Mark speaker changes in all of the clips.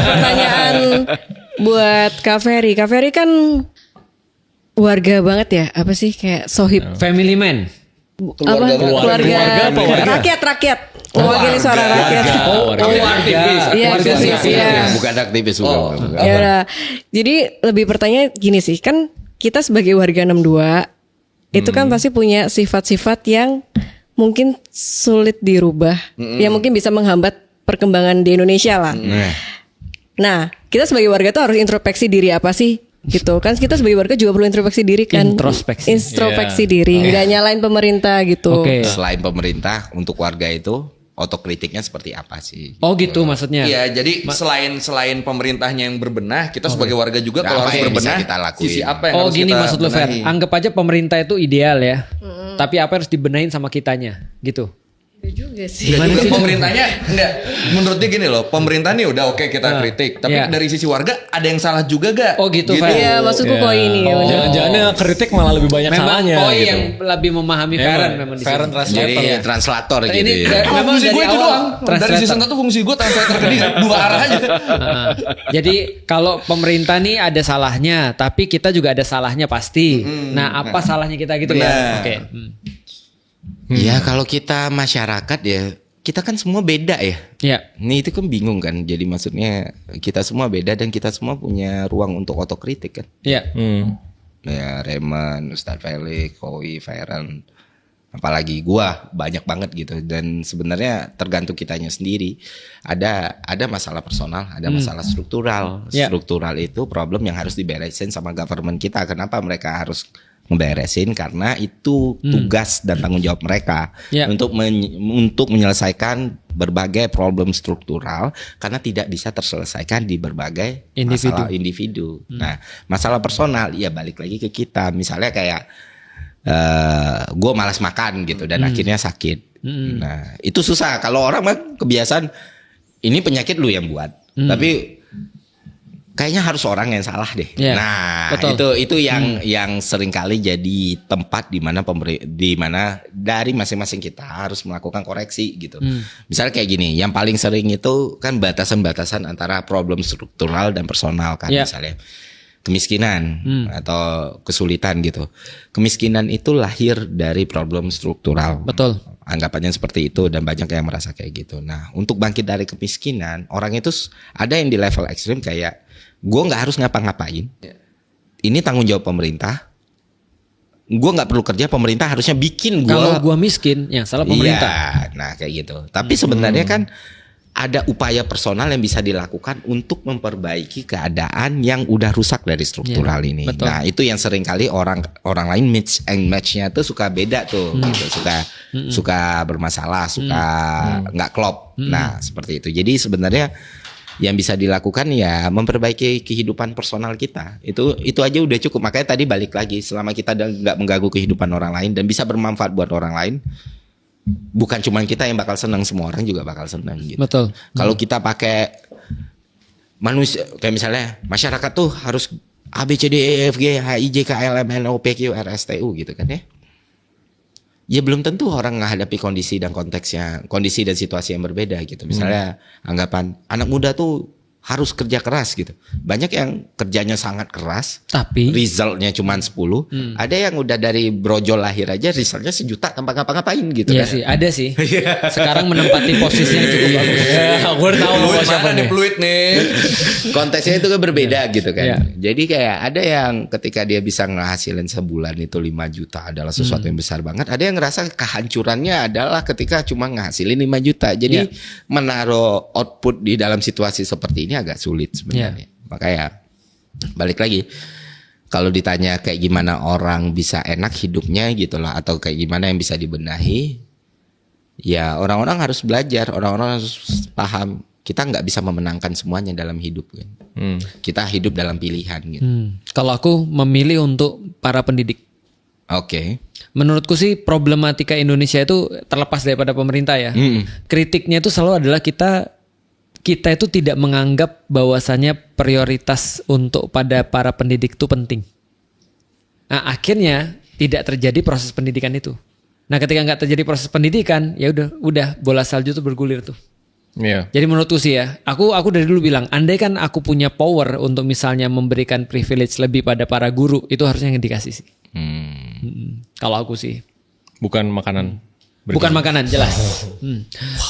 Speaker 1: pertanyaan buat Kak Ferry. Kak Ferry kan warga banget ya, apa sih kayak sohib,
Speaker 2: Family man.
Speaker 1: keluarga rakyat mewakili suara rakyat. Iya, aktivis, ya.
Speaker 3: Bukan aktivis bukan.
Speaker 1: Ya udah. Jadi lebih pertanyaan gini sih, kan kita sebagai warga 62 itu kan pasti punya sifat-sifat yang mungkin sulit dirubah, yang mungkin bisa menghambat perkembangan di Indonesia lah. Nah, kita sebagai warga tuh harus introspeksi diri apa sih? Gitu kan, kita sebagai warga juga perlu introspeksi diri kan. Introspeksi diri, nggak nyalain pemerintah gitu.
Speaker 3: Selain pemerintah, untuk warga itu otokritiknya seperti apa sih?
Speaker 2: Oh gitu maksudnya.
Speaker 4: Iya, jadi selain pemerintahnya yang berbenah, kita sebagai warga juga kalau harus
Speaker 3: yang bisa
Speaker 4: berbenah,
Speaker 3: kita lakuin?
Speaker 4: sisi apa yang
Speaker 2: Oh
Speaker 4: harus
Speaker 2: gini
Speaker 4: kita
Speaker 2: maksud lu Fer,
Speaker 4: benahi?
Speaker 2: anggap aja pemerintah itu ideal ya, tapi apa yang harus dibenahin sama kitanya gitu.
Speaker 1: Juga sih.
Speaker 4: Gimana sih pemerintahnya? Enggak. Menurut dia gini loh, pemerintah nih udah oke kita kritik, tapi
Speaker 2: Iya.
Speaker 4: dari sisi warga ada yang salah juga gak?
Speaker 2: Oh gitu, Fer.
Speaker 1: Iya, maksudku kok ini.
Speaker 5: Jangan-jangan kritik malah lebih banyak
Speaker 2: Memang
Speaker 5: salahnya
Speaker 2: Koi
Speaker 5: gitu.
Speaker 2: yang lebih memahami Feren memang di
Speaker 5: Feren
Speaker 2: sini.
Speaker 5: translator.
Speaker 3: Jadi translator gitu
Speaker 2: Ini
Speaker 3: ya.
Speaker 2: memang
Speaker 4: Fungsi
Speaker 2: dari
Speaker 4: gue itu
Speaker 2: awal
Speaker 4: doang. Dari
Speaker 2: translator.
Speaker 4: season 1 fungsi gue translator kedua, dua arah aja.
Speaker 2: Jadi kalau pemerintah nih ada salahnya, tapi kita juga ada salahnya pasti. Nah apa salahnya kita gitu ya?
Speaker 4: Benar.
Speaker 2: Oke.
Speaker 3: Ya kalau kita masyarakat ya, kita kan semua beda ya.
Speaker 2: Ya.
Speaker 3: Ini itu kan bingung kan. Jadi maksudnya kita semua beda dan kita semua punya ruang untuk otokritik kan.
Speaker 2: Ya.
Speaker 3: Ya Reman, Ustadz Felix, Koi, Feren, apalagi gua banyak banget gitu. Dan sebenarnya tergantung kitanya sendiri. Ada masalah personal, ada masalah struktural.
Speaker 2: Ya.
Speaker 3: Struktural itu problem yang harus diberesin sama government kita. Kenapa mereka harus ngeberesin? Karena itu tugas dan tanggung jawab mereka
Speaker 2: Ya.
Speaker 3: untuk menyelesaikan berbagai problem struktural, karena tidak bisa terselesaikan di berbagai masalah individu. Nah, masalah personal ya balik lagi ke kita. Misalnya kayak gue malas makan gitu dan akhirnya sakit. Nah, itu susah. Kalau orang mah kebiasaan ini penyakit lu yang buat. Tapi kayaknya harus orang yang salah deh.
Speaker 2: Yeah,
Speaker 3: Nah,
Speaker 2: betul.
Speaker 3: itu yang seringkali jadi tempat di mana dari masing-masing kita harus melakukan koreksi gitu. Misalnya kayak gini, yang paling sering itu kan batasan-batasan antara problem struktural dan personal kan.
Speaker 2: Yeah.
Speaker 3: Misalnya kemiskinan atau kesulitan gitu. Kemiskinan itu lahir dari problem struktural.
Speaker 2: Betul.
Speaker 3: Anggapannya seperti itu dan banyak yang merasa kayak gitu. Nah, untuk bangkit dari kemiskinan, orang itu ada yang di level ekstrim kayak gue nggak harus ngapa-ngapain. Ini tanggung jawab pemerintah. Gue nggak perlu kerja, pemerintah harusnya bikin gue.
Speaker 2: Kalau gua miskin, yang salah pemerintah.
Speaker 3: Iya, nah kayak gitu. Tapi sebenarnya kan ada upaya personal yang bisa dilakukan untuk memperbaiki keadaan yang udah rusak dari struktural ini.
Speaker 2: betul.
Speaker 3: Nah, itu yang sering kali orang lain mix and match-nya tuh suka beda tuh, gitu. Suka bermasalah, suka nggak klop. Nah, seperti itu. Jadi sebenarnya yang bisa dilakukan ya memperbaiki kehidupan personal kita. Itu aja udah cukup. Makanya tadi balik lagi, selama kita nggak mengganggu kehidupan orang lain dan bisa bermanfaat buat orang lain, bukan cuma kita yang bakal senang, semua orang juga bakal senang gitu.
Speaker 2: Betul.
Speaker 3: Kalau kita pakai manusia kayak misalnya masyarakat tuh harus A B C D E F G H I J K L M N O P Q R S T U gitu kan ya. Ya belum tentu orang menghadapi kondisi dan situasi yang berbeda gitu. Misalnya anggapan anak muda tuh harus kerja keras gitu. Banyak yang kerjanya sangat keras,
Speaker 2: Tapi
Speaker 3: resultnya cuma 10. Ada yang udah dari brojol lahir aja resultnya 1 juta tanpa ngapa-ngapain gitu
Speaker 2: Iya
Speaker 3: kan.
Speaker 2: sih, ada sih. Sekarang menempati posisi yang cukup bagus.
Speaker 5: Gue tahu
Speaker 4: Fluid
Speaker 5: siapa
Speaker 4: mana nih
Speaker 5: nih.
Speaker 4: fluid nih?
Speaker 3: Konteksnya itu kan berbeda gitu kan.
Speaker 2: Iya.
Speaker 3: Jadi kayak ada yang ketika dia bisa ngehasilin sebulan itu 5 juta adalah sesuatu yang besar banget. Ada yang ngerasa kehancurannya adalah ketika cuma ngehasilin 5 juta. Jadi menaruh output di dalam situasi seperti ini agak sulit sebenarnya. Makanya balik lagi, kalau ditanya kayak gimana orang bisa enak hidupnya gitu lah, atau kayak gimana yang bisa dibenahi, ya orang-orang harus belajar, orang-orang harus paham kita nggak bisa memenangkan semuanya dalam hidup kan. Kita hidup dalam pilihan gitu.
Speaker 2: Kalau aku memilih untuk para pendidik.
Speaker 3: Oke.
Speaker 2: Menurutku sih problematika Indonesia itu terlepas daripada pemerintah ya. Kritiknya itu selalu adalah kita itu tidak menganggap bahwasannya prioritas untuk pada para pendidik itu penting. Nah, akhirnya tidak terjadi proses pendidikan itu. Nah, ketika nggak terjadi proses pendidikan, ya udah bola salju itu bergulir tuh.
Speaker 5: Iya.
Speaker 2: Jadi menurutku sih ya, aku dari dulu bilang, andai kan aku punya power untuk misalnya memberikan privilege lebih pada para guru, itu harusnya yang dikasih sih. Kalau aku sih.
Speaker 5: Bukan makanan.
Speaker 2: Bukan makanan, jelas.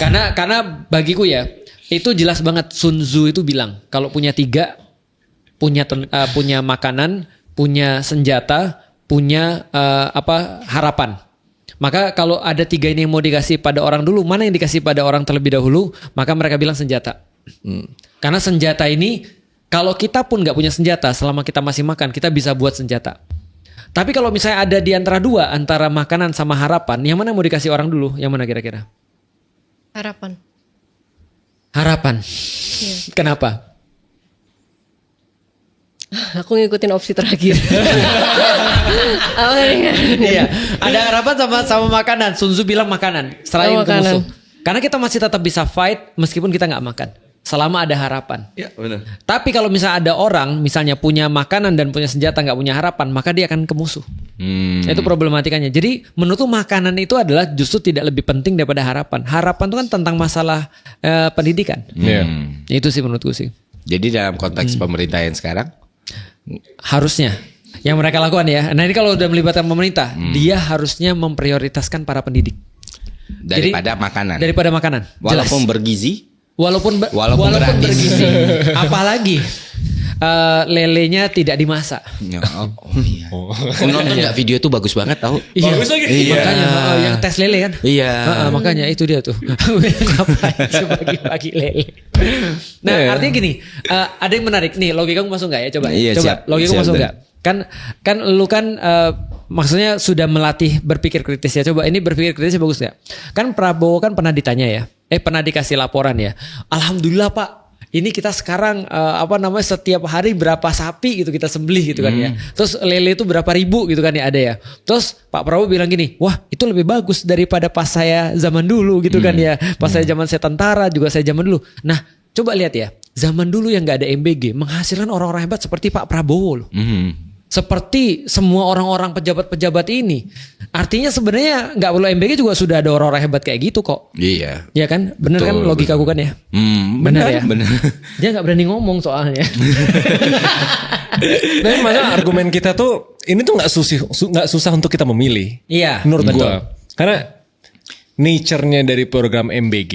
Speaker 2: Karena bagiku ya, itu jelas banget Sun Tzu itu bilang, kalau punya 3, punya makanan, punya senjata, punya harapan. Maka kalau ada 3 ini yang mau dikasih pada orang dulu, mana yang dikasih pada orang terlebih dahulu, maka mereka bilang senjata. Karena senjata ini, kalau kita pun nggak punya senjata, selama kita masih makan, kita bisa buat senjata. Tapi kalau misalnya ada di antara 2, antara makanan sama harapan, yang mana mau dikasih orang dulu? Yang mana kira-kira?
Speaker 1: Harapan.
Speaker 2: Harapan. Kenapa?
Speaker 1: Aku ngikutin opsi terakhir.
Speaker 2: Iya, ada harapan sama makanan. Sun Tzu bilang makanan, serahin ke musuh. Karena kita masih tetap bisa fight meskipun kita nggak makan. Selama ada harapan.
Speaker 4: Iya, benar.
Speaker 2: Tapi kalau misalnya ada orang, misalnya punya makanan dan punya senjata nggak punya harapan, maka dia akan ke musuh. Itu problematikanya. Jadi menurutku makanan itu adalah justru tidak lebih penting daripada harapan. Harapan itu kan tentang masalah pendidikan. Itu sih menurutku sih.
Speaker 3: Jadi dalam konteks pemerintah yang sekarang,
Speaker 2: Harusnya yang mereka lakukan ya. Nah ini kalau udah melibatkan pemerintah, dia harusnya memprioritaskan para pendidik
Speaker 3: daripada makanan.
Speaker 2: Daripada makanan.
Speaker 3: Walaupun
Speaker 2: Jelas.
Speaker 3: bergizi,
Speaker 2: Walaupun
Speaker 3: gratis.
Speaker 2: bergizi. Apalagi lelenya tidak dimasak.
Speaker 3: Oh iya. Nonton nggak video itu bagus banget tahu.
Speaker 2: Iya.
Speaker 5: Bagus lagi.
Speaker 2: Iya. Makanya yang tes lele kan.
Speaker 3: Iya.
Speaker 2: Makanya itu dia tuh. Ngapain sih bagi-bagi lele. Nah artinya gini, ada yang menarik nih, logikamu masuk nggak ya? Coba,
Speaker 3: Iya,
Speaker 2: coba
Speaker 3: siap.
Speaker 2: logikamu
Speaker 3: Siap,
Speaker 2: masuk
Speaker 3: Dan.
Speaker 2: nggak? Kan lu kan maksudnya sudah melatih berpikir kritis ya. Coba ini berpikir kritis bagus nggak? Kan Prabowo kan pernah ditanya ya, pernah dikasih laporan ya. Alhamdulillah Pak, ini kita sekarang setiap hari berapa sapi gitu kita sembelih gitu kan ya. Terus lele itu berapa ribu gitu kan ya ada ya. Terus Pak Prabowo bilang gini, wah itu lebih bagus daripada pas saya zaman dulu gitu kan ya. Pas saya tentara juga saya zaman dulu. Nah coba lihat ya, zaman dulu yang gak ada MBG menghasilkan orang-orang hebat seperti Pak Prabowo loh. Seperti semua orang-orang pejabat-pejabat ini. Artinya sebenarnya nggak perlu MBG juga sudah ada orang-orang hebat kayak gitu kok.
Speaker 3: Iya.
Speaker 2: Ya kan? Bener kan
Speaker 3: Betul,
Speaker 2: logika aku kan ya?
Speaker 3: Benar
Speaker 2: ya?
Speaker 3: Benar.
Speaker 2: Dia nggak berani ngomong soalnya.
Speaker 5: Tapi masalah argumen kita tuh ini tuh nggak susah untuk kita memilih.
Speaker 2: Iya.
Speaker 5: Menurut
Speaker 2: betul.
Speaker 5: gua. Karena nature-nya dari program MBG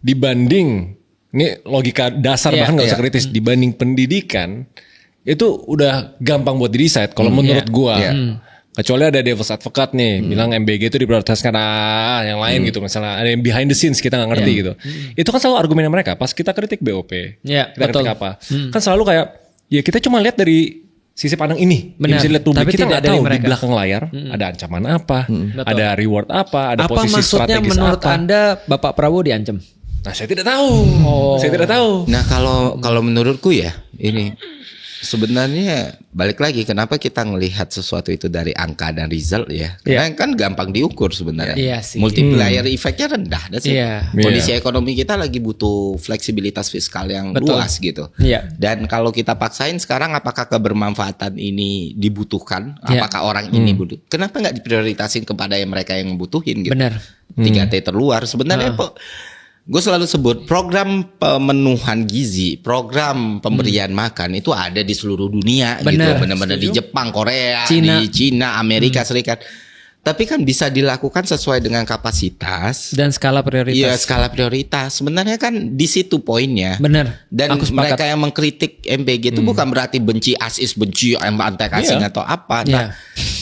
Speaker 5: dibanding ini logika dasar
Speaker 2: Iya,
Speaker 5: bahkan nggak usah
Speaker 2: iya.
Speaker 5: kritis dibanding pendidikan itu udah gampang buat di-decide kalau menurut gua. Kecuali ada devil's advocate nih bilang MBG itu diprioritaskan yang lain gitu, misalnya ada yang behind the scenes kita nggak ngerti gitu. Itu kan selalu argumennya mereka pas kita kritik BOP,
Speaker 2: Iya,
Speaker 5: kita
Speaker 2: betul.
Speaker 5: kritik apa, kan selalu kayak ya kita cuma lihat dari sisi pandang ini,
Speaker 2: Benar.
Speaker 5: yang bisa lihat publik,
Speaker 2: Tapi
Speaker 5: kita
Speaker 2: tidak
Speaker 5: nggak
Speaker 2: dari
Speaker 5: tahu di
Speaker 2: mereka.
Speaker 5: belakang layar ada ancaman apa,
Speaker 2: Betul.
Speaker 5: ada reward apa, ada
Speaker 2: Apa
Speaker 5: posisi
Speaker 2: maksudnya
Speaker 5: strategis
Speaker 2: menurut
Speaker 5: apa.
Speaker 2: Anda Bapak Prabowo diancam?
Speaker 5: Nah saya tidak tahu, saya tidak tahu.
Speaker 3: Nah kalau menurutku ya ini sebenarnya balik lagi kenapa kita ngelihat sesuatu itu dari angka dan result ya? Karena kan gampang diukur sebenarnya.
Speaker 2: Iya sih.
Speaker 3: Multiplier efeknya rendah dah sih.
Speaker 2: Iya.
Speaker 3: Kondisi ekonomi kita lagi butuh fleksibilitas fiskal yang
Speaker 2: Betul.
Speaker 3: luas gitu.
Speaker 2: Iya.
Speaker 3: Dan kalau kita paksain sekarang apakah kebermanfaatan ini dibutuhkan?
Speaker 2: Iya.
Speaker 3: Apakah orang ini butuh? Kenapa nggak diprioritasin kepada yang mereka yang membutuhin gitu?
Speaker 2: Benar.
Speaker 3: 3T terluar sebenarnya gue selalu sebut program pemenuhan gizi, program pemberian makan itu ada di seluruh dunia
Speaker 2: Benar.
Speaker 3: gitu, benar-benar di Jepang, Korea,
Speaker 2: Cina.
Speaker 3: di Cina, Amerika Serikat. Tapi kan bisa dilakukan sesuai dengan kapasitas.
Speaker 2: Dan skala prioritas.
Speaker 3: Iya, skala prioritas. Sebenarnya kan di situ poinnya.
Speaker 2: Benar.
Speaker 3: Dan
Speaker 2: Aku sepakat.
Speaker 3: mereka yang mengkritik MBG itu bukan berarti benci ASIS, benci antek asing atau apa. Nah,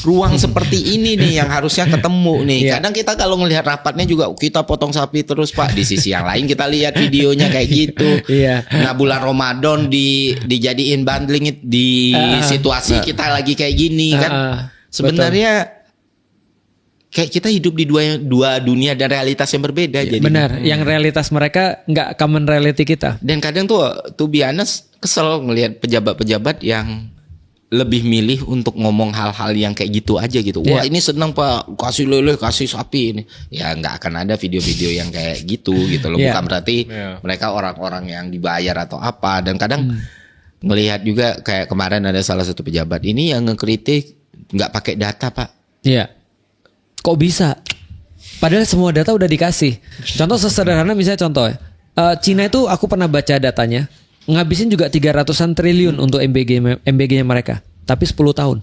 Speaker 3: ruang seperti ini nih yang harusnya ketemu nih.
Speaker 2: Iya.
Speaker 3: Kadang kita kalau ngelihat rapatnya juga kita potong sapi terus Pak. Di sisi yang lain kita lihat videonya kayak gitu.
Speaker 2: Iya.
Speaker 3: Nah, bulan Ramadan dijadiin bundling di situasi kita lagi kayak gini kan. Sebenarnya kayak kita hidup di dua dunia dan realitas yang berbeda jadi.
Speaker 2: Benar, yang realitas mereka nggak common reality kita.
Speaker 3: Dan kadang tuh to be honest kesel ngelihat pejabat-pejabat yang lebih milih untuk ngomong hal-hal yang kayak gitu aja gitu. Wah, ini seneng Pak, kasih lele, kasih sapi ini. Ya nggak akan ada video-video yang kayak gitu loh.
Speaker 2: Iya.
Speaker 3: Bukan berarti mereka orang-orang yang dibayar atau apa. Dan kadang ngelihat juga kayak kemarin ada salah satu pejabat ini yang ngekritik nggak pakai data Pak.
Speaker 2: Iya. Kok bisa? Padahal semua data udah dikasih. Contoh sesederhana misalnya contoh ya. Cina itu aku pernah baca datanya, ngabisin juga 300-an triliun untuk MBG-nya mereka, tapi 10 tahun.